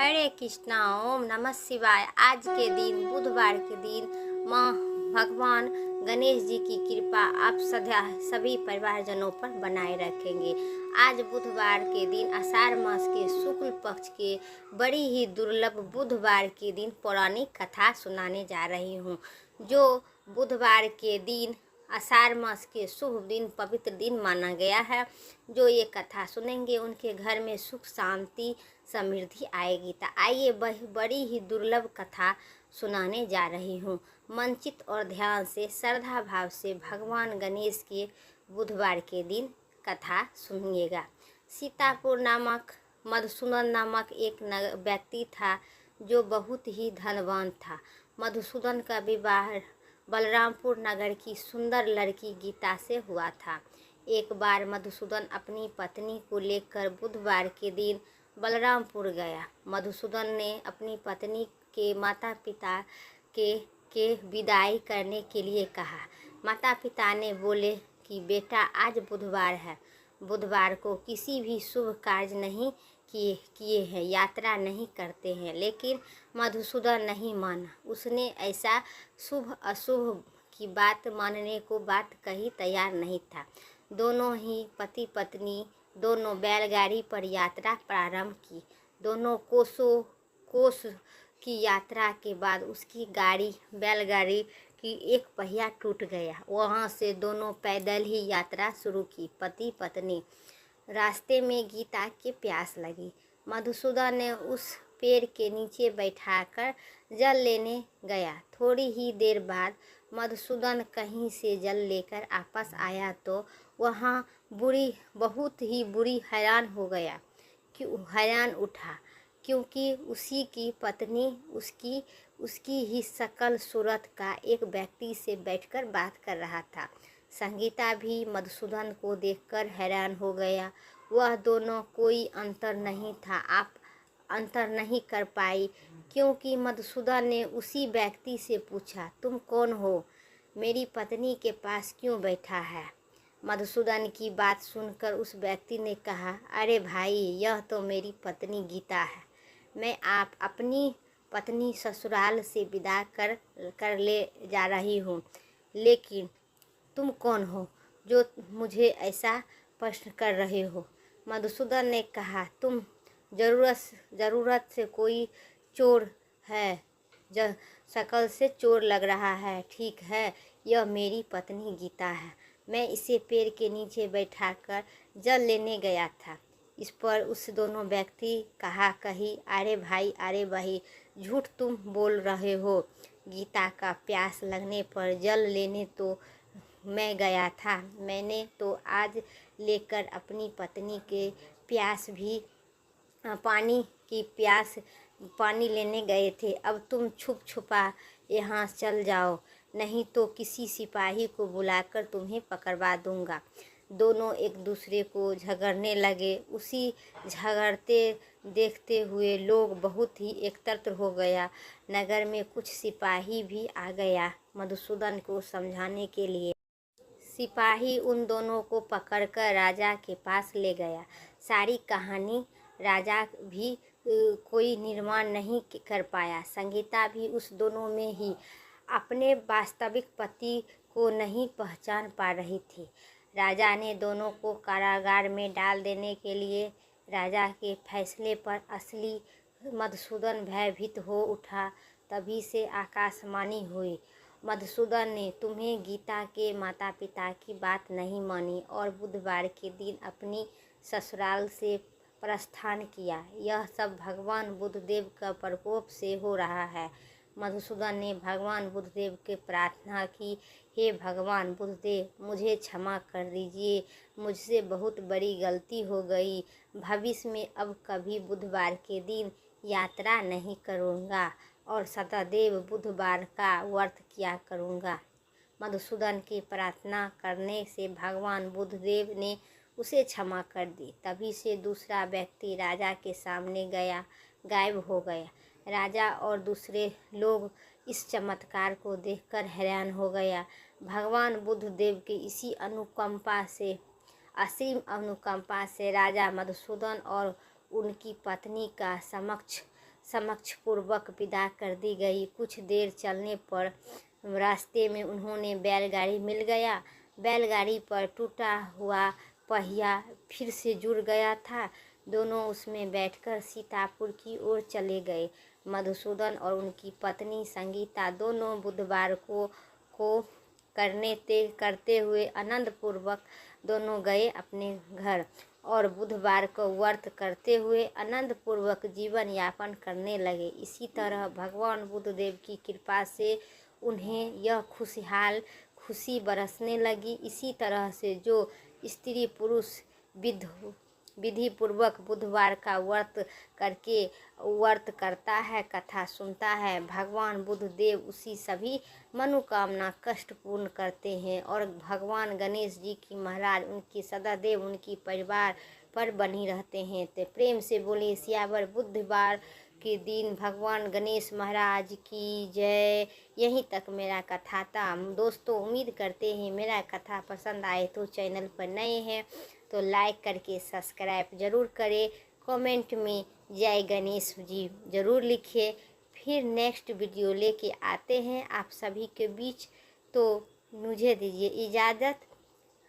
हरे कृष्णा। ओम नमः शिवाय। आज के दिन बुधवार के दिन माँ भगवान गणेश जी की कृपा आप सदा सभी परिवारजनों पर बनाए रखेंगे। आज बुधवार के दिन आषाढ़ मास के शुक्ल पक्ष के बड़ी ही दुर्लभ बुधवार के दिन पौराणिक कथा सुनाने जा रही हूँ। जो बुधवार के दिन आषाढ़ मास के शुभ दिन पवित्र दिन माना गया है। जो ये कथा सुनेंगे उनके घर में सुख शांति समृद्धि आएगी। तो आइए बड़ी ही दुर्लभ कथा सुनाने जा रही हूँ। मनचित और ध्यान से श्रद्धा भाव से भगवान गणेश के बुधवार के दिन कथा सुनिएगा। सीतापुर नामक मधुसूदन नामक एक व्यक्ति था जो बहुत ही धनवान था। मधुसूदन का विवाह बलरामपुर नगर की सुंदर लड़की गीता से हुआ था। एक बार मधुसूदन अपनी पत्नी को लेकर बुधवार के दिन बलरामपुर गया। मधुसूदन ने अपनी पत्नी के माता पिता के विदाई करने के लिए कहा। माता पिता ने बोले कि बेटा आज बुधवार है, बुधवार को किसी भी शुभ कार्य नहीं किए हैं, यात्रा नहीं करते हैं। लेकिन मधुसूदन नहीं माना। उसने ऐसा शुभ अशुभ की बात मानने को बात कही तैयार नहीं था। दोनों ही पति पत्नी दोनों बैलगाड़ी पर यात्रा प्रारंभ की। दोनों कोस की यात्रा के बाद उसकी बैलगाड़ी की एक पहिया टूट गया। वहाँ से दोनों पैदल ही यात्रा शुरू की। पति पत्नी रास्ते में गीता के प्यास लगी। मधुसूदन ने उस पेड़ के नीचे बैठाकर जल लेने गया। थोड़ी ही देर बाद मधुसूदन कहीं से जल लेकर वापस आया तो वहाँ बहुत ही बुरी हैरान उठा, क्योंकि उसी की पत्नी उसकी ही शकल सूरत का एक व्यक्ति से बैठकर बात कर रहा था। संगीता भी मधुसूदन को देखकर हैरान हो गया। वह दोनों कोई अंतर नहीं कर पाई, क्योंकि मधुसूदन ने उसी व्यक्ति से पूछा, तुम कौन हो? मेरी पत्नी के पास क्यों बैठा है? मधुसूदन की बात सुनकर उस व्यक्ति ने कहा, अरे भाई, यह तो मेरी पत्नी गीता है। मैं अपनी पत्नी ससुराल से विदा कर ले जा रही हूँ। लेकिन तुम कौन हो जो मुझे ऐसा प्रश्न कर रहे हो? मधुसूदन ने कहा, तुम जरूरत से कोई चोर है, शकल से चोर लग रहा है। ठीक है, यह मेरी पत्नी गीता है। मैं इसे पेड़ के नीचे बैठाकर जल लेने गया था। इस पर उस दोनों व्यक्ति अरे भाई, झूठ तुम बोल रहे हो। गीता का प्यास लगने पर जल लेने तो मैं गया था। मैंने तो आज लेकर अपनी पत्नी के प्यास भी पानी लेने गए थे। अब तुम छुप छुपा यहाँ चल जाओ, नहीं तो किसी सिपाही को बुलाकर तुम्हें पकड़वा दूंगा। दोनों एक दूसरे को झगड़ने लगे। उसी झगड़ते देखते हुए लोग बहुत ही एकत्र हो गया। नगर में कुछ सिपाही भी आ गया मधुसूदन को समझाने के लिए। सिपाही उन दोनों को पकड़कर राजा के पास ले गया। सारी कहानी राजा भी कोई निर्माण नहीं कर पाया। संगीता भी उस दोनों में ही अपने वास्तविक पति को नहीं पहचान पा रही थी। राजा ने दोनों को कारागार में डाल देने के लिए राजा के फैसले पर असली मधुसूदन भयभीत हो उठा। तभी से आकाशवाणी हुई, मधुसूदन ने तुम्हें गीता के माता पिता की बात नहीं मानी और बुधवार के दिन अपनी ससुराल से प्रस्थान किया। यह सब भगवान बुद्धदेव का प्रकोप से हो रहा है। मधुसूदन ने भगवान बुद्धदेव के प्रार्थना की, हे भगवान बुद्धदेव, मुझे क्षमा कर दीजिए। मुझसे बहुत बड़ी गलती हो गई। भविष्य में अब कभी बुधवार के दिन यात्रा नहीं करूँगा और सदादेव बुधवार का व्रत किया करूँगा। मधुसूदन की प्रार्थना करने से भगवान बुद्धदेव ने उसे क्षमा कर दी। तभी से दूसरा व्यक्ति राजा के सामने गायब हो गया। राजा और दूसरे लोग इस चमत्कार को देखकर हैरान हो गया। भगवान बुद्धदेव की इसी असीम अनुकंपा से राजा मधुसूदन और उनकी पत्नी का समक्ष पूर्वक विदा कर दी गई। कुछ देर चलने पर रास्ते में उन्होंने बैलगाड़ी मिल गया। बैलगाड़ी पर टूटा हुआ पहिया फिर से जुड़ गया था। दोनों उसमें बैठकर सीतापुर की ओर चले गए। मधुसूदन और उनकी पत्नी संगीता दोनों बुधवार को करते हुए आनंद पूर्वक दोनों गए अपने घर और बुधवार को व्रत करते हुए आनंद पूर्वक जीवन यापन करने लगे। इसी तरह भगवान बुद्धदेव की कृपा से उन्हें यह खुशी बरसने लगी। इसी तरह से जो स्त्री पुरुष विधि पूर्वक बुधवार का व्रत करता है, कथा सुनता है, भगवान बुद्धदेव उसी सभी मनोकामना कष्ट पूर्ण करते हैं और भगवान गणेश जी की महाराज उनकी सदादेव उनकी परिवार पर बनी रहते हैं। तो प्रेम से बोले सियावर बुधवार के दिन भगवान गणेश महाराज की जय। यहीं तक मेरा कथा था दोस्तों। उम्मीद करते हैं मेरा कथा पसंद आए तो चैनल पर नए हैं तो लाइक करके सब्सक्राइब ज़रूर करें। कमेंट में जय गणेश जी ज़रूर लिखिए। फिर नेक्स्ट वीडियो लेके आते हैं आप सभी के बीच। तो मुझे दीजिए इजाज़त।